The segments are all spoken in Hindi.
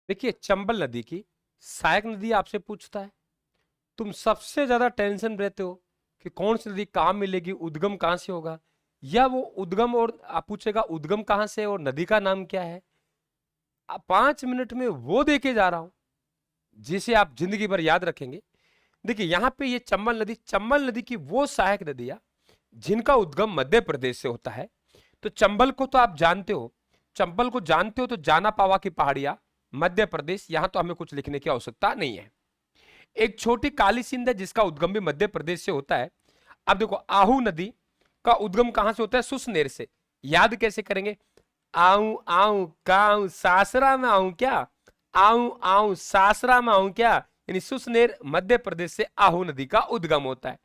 देखिए चंबल नदी की सहायक नदी आपसे पूछता है। तुम सबसे ज्यादा टेंशन रहते हो कि कौन सी नदी कहाँ मिलेगी, उद्गम कहाँ से होगा, या वो उद्गम और आप पूछेगा उद्गम कहाँ से और नदी का नाम क्या है। 5 मिनट में वो देके जा रहा हूं जिसे आप जिंदगी भर याद रखेंगे। देखिए यहाँ पे ये चंबल नदी की वो सहायक नदियां जिनका उद्गम मध्य प्रदेश से होता है। तो चंबल को तो आप जानते हो, चंबल को जानते हो तो जाना पावा की पहाड़ियां मध्य प्रदेश, यहां तो हमें कुछ लिखने की आवश्यकता नहीं है। एक छोटी काली सिंध है जिसका उद्गम भी मध्य प्रदेश से होता है। अब देखो आहू नदी का उद्गम कहां से होता है, सुसनेर से। याद कैसे करेंगे, आऊं आऊं काऊं सासरा में आऊं क्या, आऊं आऊं सासरा में आऊं क्या, यानी सुसनेर मध्य प्रदेश से आहू नदी का उद्गम होता है।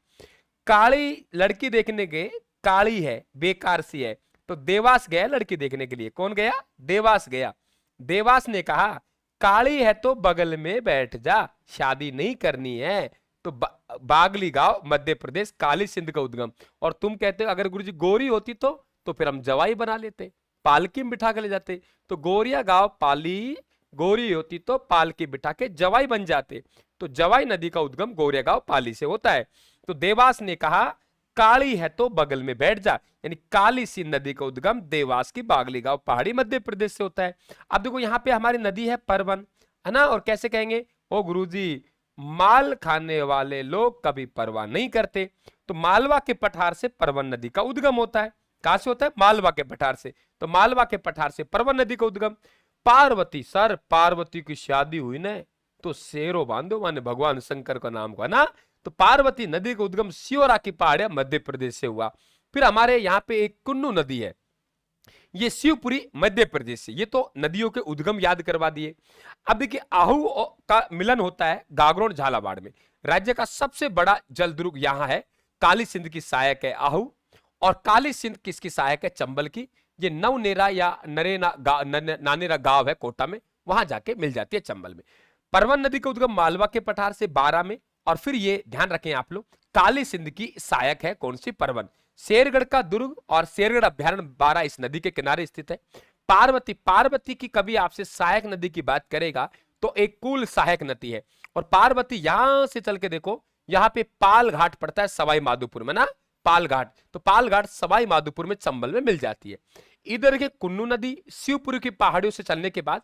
काली लड़की देखने गए, काली है बेकार सी है, तो देवास गया लड़की देखने के लिए। कौन गया, देवास गया। देवास ने कहा काली है तो बगल में बैठ जा, शादी नहीं करनी है। तो बागली गांव मध्य प्रदेश, काली सिंध का उद्गम। और तुम कहते हो अगर गुरुजी गोरी होती तो फिर हम जवाई बना लेते, पालकी में बिठा के ले जाते। तो गोरिया गांव पाली, गोरी होती तो पालकी बिठा के जवाई बन जाते। तो जवाई नदी का उद्गम गोरिया गांव पाली से होता है। तो देवास ने कहा काली है तो बगल में बैठ जा, यानी काली सी नदी का उद्गम देवास की बागली गांव पहाड़ी मध्य प्रदेश से होता है। अब देखो यहाँ पे हमारी नदी है परवन, है ना। और कैसे कहेंगे, ओ गुरुजी माल खाने वाले लोग कभी परवाह नहीं करते। तो मालवा के पठार से परवन नदी का उद्गम होता है। कहां से होता है, मालवा के पठार से। तो मालवा के पठार से परवन नदी का उद्गम। पार्वती, सर पार्वती की शादी हुई ना तो शेरों बांधो, माने भगवान शंकर का नाम का ना। तो पार्वती नदी का उद्गम सियोरा की पहाड़ियां मध्य प्रदेश से हुआ। फिर हमारे यहाँ पे एक कुन्नू नदी है, ये शिवपुरी मध्य प्रदेश से। ये तो नदियों के उद्गम याद करवा दिए। अब देखिए आहू का मिलन होता है गागरोन झालावाड़ में। राज्य का सबसे बड़ा जलदुर्ग यहाँ है, काली सिंध की सहायक है आहू। और काली सिंध किसकी सहायक है, चंबल की। ये नवनेरा या नानेरा गांव है कोटा में, वहां जाके मिल जाती है चंबल में। परवन नदी का उद्गम मालवा के पठार से 12 में। और फिर ये ध्यान रखें आप लोग, काली सिंध की सहायक है कौन सी, परवन। शेरगढ़ का दुर्ग और शेरगढ़ अभ्यारण्य 12 इस नदी के किनारे स्थित है। पार्वती, पार्वती की कभी आपसे सहायक नदी की बात करेगा तो एक कुल सहायक नदी है। और पार्वती यहां से चल के देखो, यहां पे पाल घाट पड़ता है सवाई माधोपुर में ना, पाल घाट। तो पाल घाट सवाई माधोपुर में चंबल में मिल जाती है। इधर के कुन्नू नदी शिवपुरी की पहाड़ियों से चलने के बाद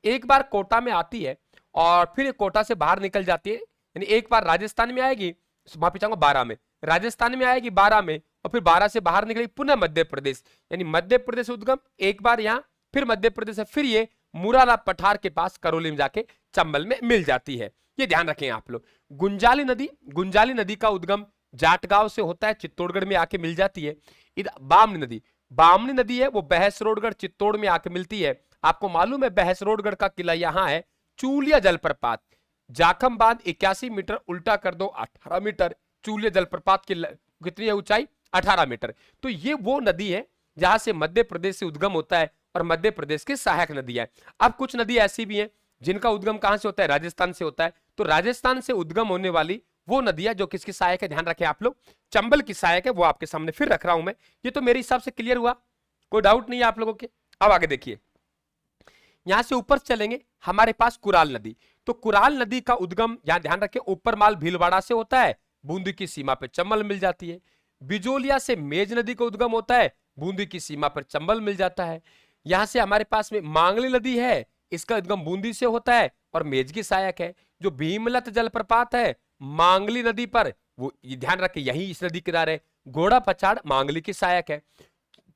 एक बार कोटा में आती है और फिर कोटा से बाहर निकल जाती है। यानी एक बार राजस्थान में आएगी, माफी चाहूंगा 12 में, राजस्थान में आएगी 12 में, और फिर 12 से बाहर निकलेगी पुनः मध्य प्रदेश। यानी मध्य प्रदेश उद्गम एक बार यहाँ, फिर मध्य प्रदेश है, फिर ये मुरारा पठार के पास करौली में जाके चंबल में मिल जाती है। ये ध्यान रखें आप लोग। गुंजाली नदी का उद्गम जाटगांव से होता है, चित्तौड़गढ़ में आके मिल जाती है। इधर बामनी नदी है, वो बहसरोडगढ़ चित्तौड़ में आके मिलती है। आपको मालूम है बहसरोडगढ़ का किला यहाँ है। चूलिया जलप्रपात, जाखम बांध 81 मीटर, उल्टा कर दो 18 मीटर। चूलिया जलप्रपात की कितनी है ऊंचाई, 18 मीटर। तो ये वो नदी है जहां से मध्य प्रदेश से उद्गम होता है और मध्य प्रदेश की सहायक नदी है। अब कुछ नदी ऐसी भी हैं जिनका उद्गम कहां से होता है, राजस्थान से होता है। तो राजस्थान से उद्गम होने वाली वो नदियां जो किसकी सहायक है, ध्यान रखें आप लोग, चंबल की सहायक है। वो आपके सामने फिर रख रहा हूं मैं। ये तो मेरे हिसाब से क्लियर हुआ, कोई डाउट नहीं है आप लोगों के। अब आगे देखिए, यहां से ऊपर चलेंगे, हमारे पास कुराल नदी। तो कुराल नदी का उद्गम यहां ध्यान रखें ऊपरमाल भीलवाड़ा से होता है, बूंदी की सीमा पर चंबल मिल जाती है। बिजोलिया से मेज नदी का उद्गम होता है, बूंदी की सीमा पर चंबल मिल जाता है। यहां से हमारे पास में मांगली नदी है, इसका उद्गम बूंदी से होता है और मेज की सहायक है। जो भीमलत जलप्रपात है मांगली नदी पर, वो ध्यान रखें यही इस नदी किनारे, घोड़ा पछाड़ मांगली की सहायक है।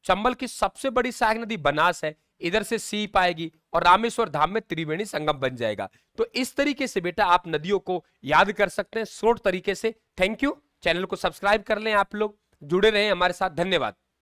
चंबल की सबसे बड़ी सहायक नदी बनास है, इधर से सीप आएगी और रामेश्वर धाम में त्रिवेणी संगम बन जाएगा। तो इस तरीके से बेटा आप नदियों को याद कर सकते हैं शॉर्ट तरीके से। थैंक यू, चैनल को सब्सक्राइब कर लें, आप लोग जुड़े रहें हमारे साथ, धन्यवाद।